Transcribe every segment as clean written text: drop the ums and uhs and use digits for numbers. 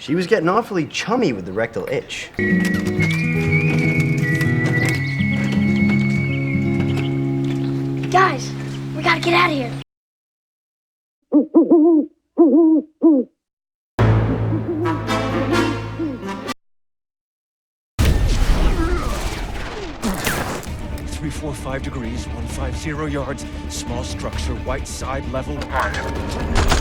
She was getting awfully chummy with the rectal itch. Guys, we gotta get out of here. 345 degrees, 150 yards, small structure, white side, level 1.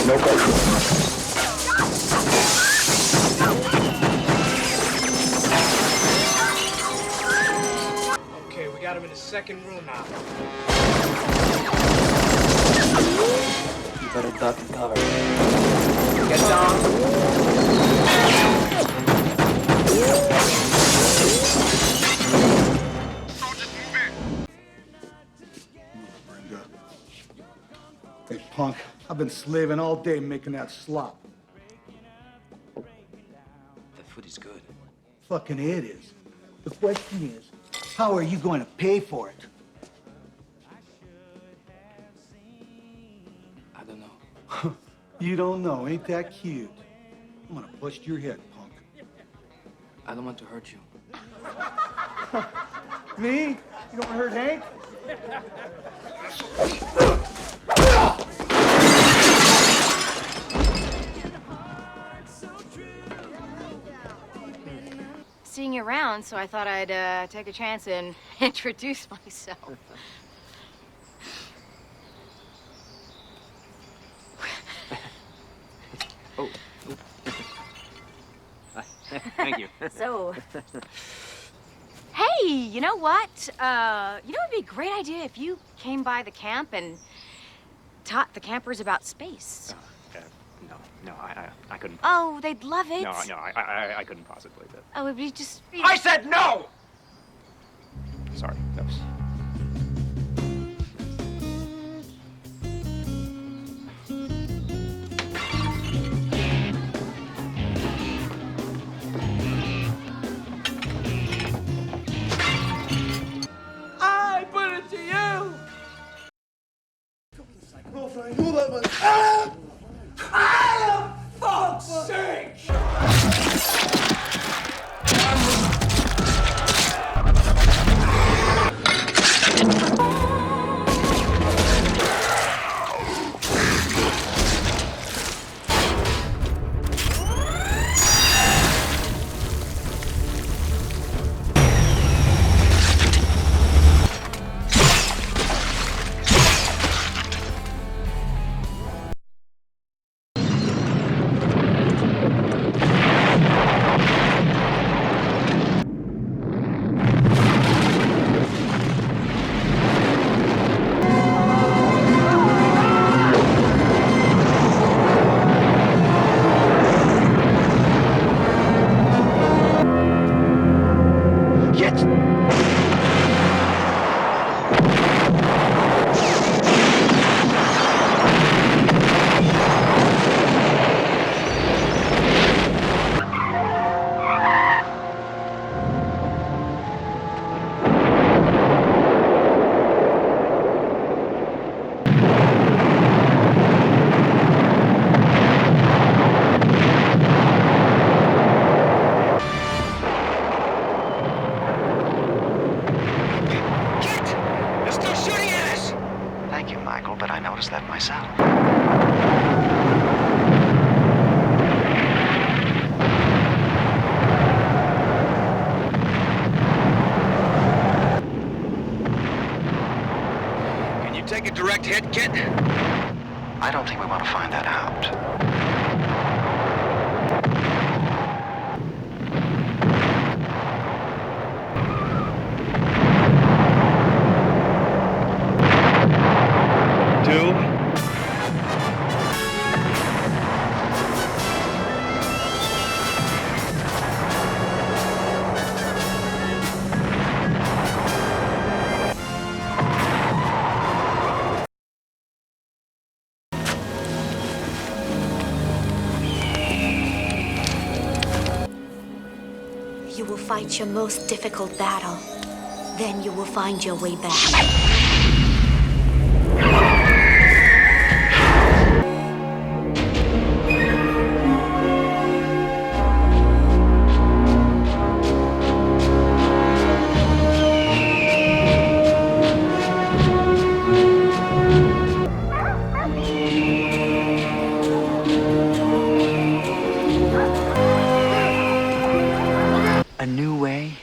No pressure. Okay, we got him in the second room now. You better duck and cover. Get down. Hey, punk, I've been slaving all day making that slop. The food is good. Fucking it is. The question is, how are you going to pay for it? I don't know. You don't know, ain't that cute? I'm gonna bust your head, punk. I don't want to hurt you. Me? You don't hurt Hank? Seeing you around, so I thought I'd take a chance and introduce myself. Oh. Thank you. So, hey, you know what? It'd be a great idea if you came by the camp and taught the campers about space. No, I couldn't. Oh, they'd love it. I couldn't possibly. Oh, it'd be just... I said no! Sorry, no. I put it to you! Fuck's sake! Thank you, Michael, but I noticed that myself. Can you take a direct hit, Kit? I don't think we want to find that out. You will fight your most difficult battle Then you will find your way back. A new way?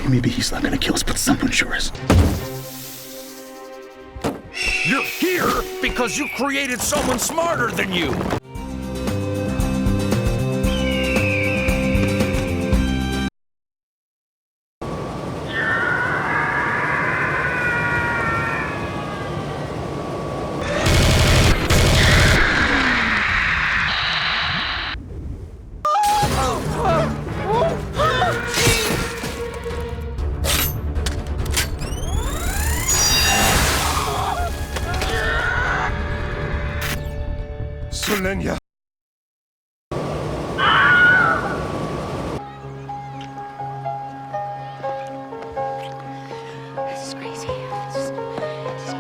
Maybe he's not gonna kill us, but someone sure is. You're here because you created someone smarter than you! Selenia. This is crazy. This is crazy.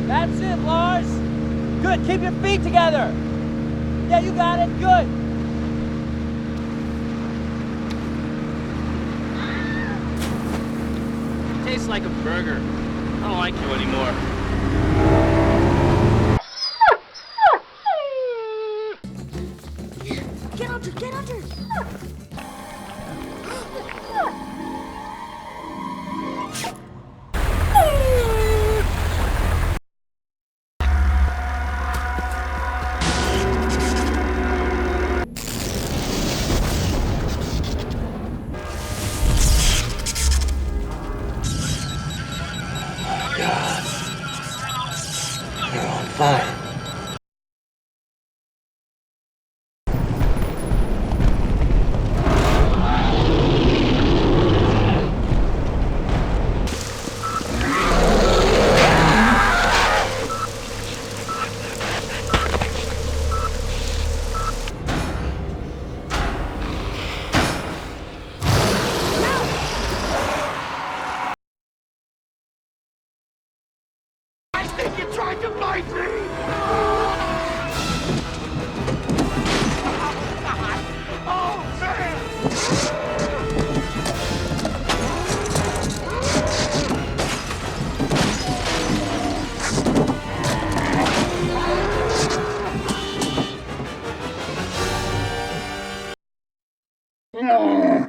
That's it, Lars. Good, keep your feet together. Yeah, you got it, good. Tastes like a burger. I don't like you anymore. Get under, get under. You're on fire. I think you tried to bite me! Oh, man!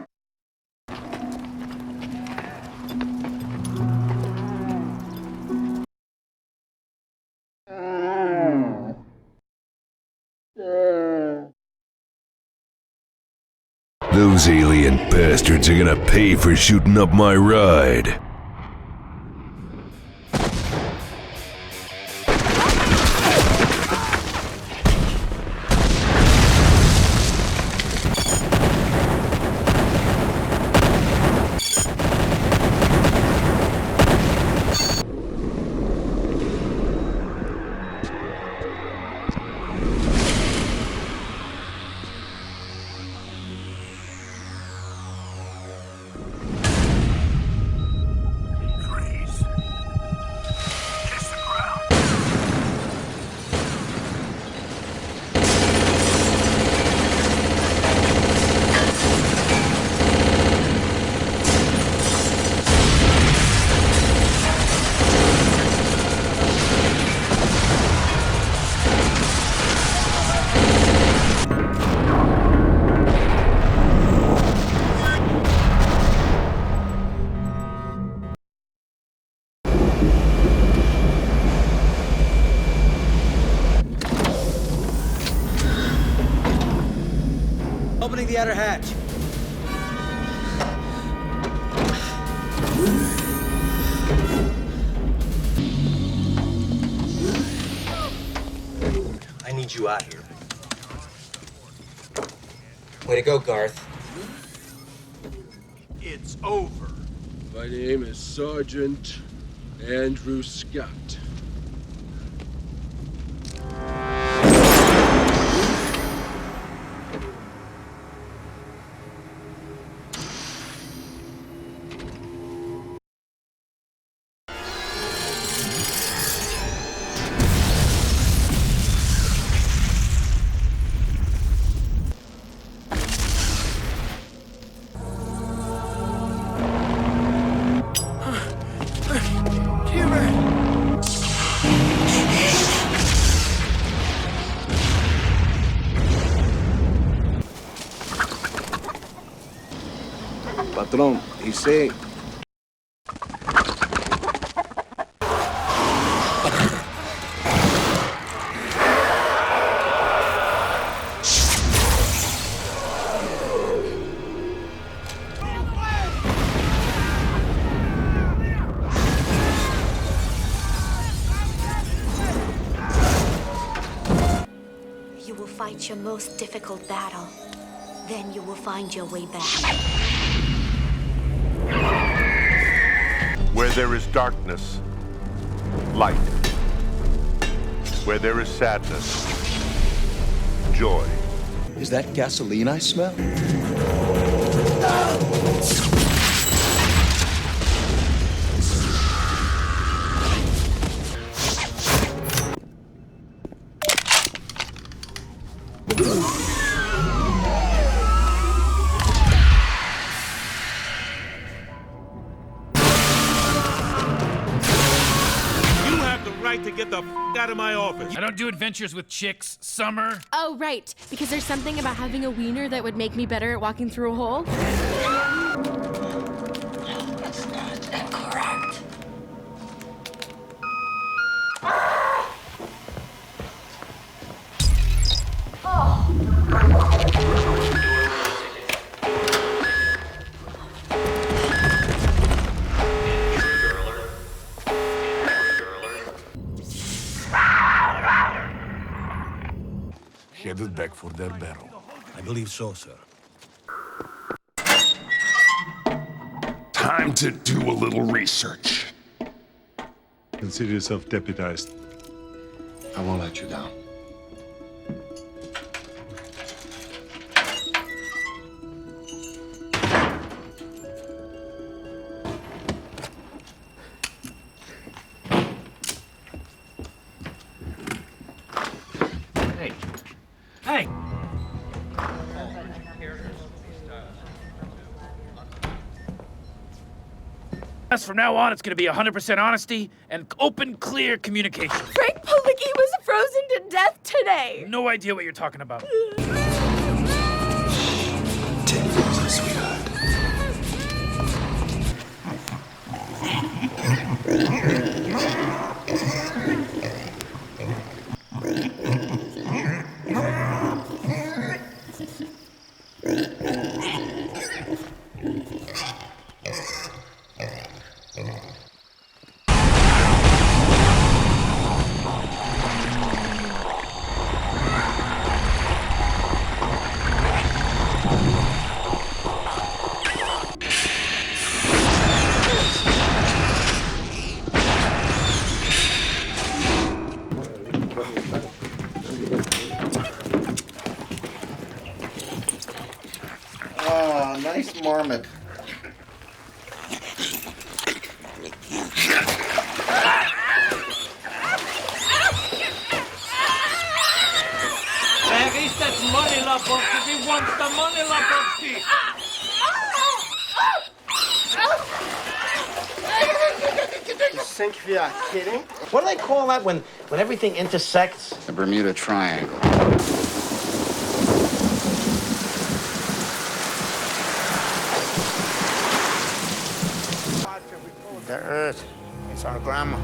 Those alien bastards are gonna pay for shooting up my ride. Opening the outer hatch. I need you out here. Way to go, Garth. It's over. My name is Sergeant Andrew Scott. Patrón, hice... You will fight your most difficult battle. Then you will find your way back. Where there is darkness, light. Where there is sadness, joy. Is that gasoline I smell? To get the out of my office. I don't do adventures with chicks, Summer. Oh, right. Because there's something about having a wiener that would make me better at walking through a hole. That's not incorrect. Headed back for their barrel. I believe so, sir. Time to do a little research. Consider yourself deputized. I won't let you down. Hey. Hey! From now on, it's going to be 100% honesty and open, clear communication. Frank Policki was frozen to death today. No idea what you're talking about. Take it easy, sweetheart. Oh, nice marmot. There is that money, Lapofsky. He wants the money, Lapofsky. You think we are kidding? What do they call that when everything intersects? The Bermuda Triangle. The Earth. It's our grandma.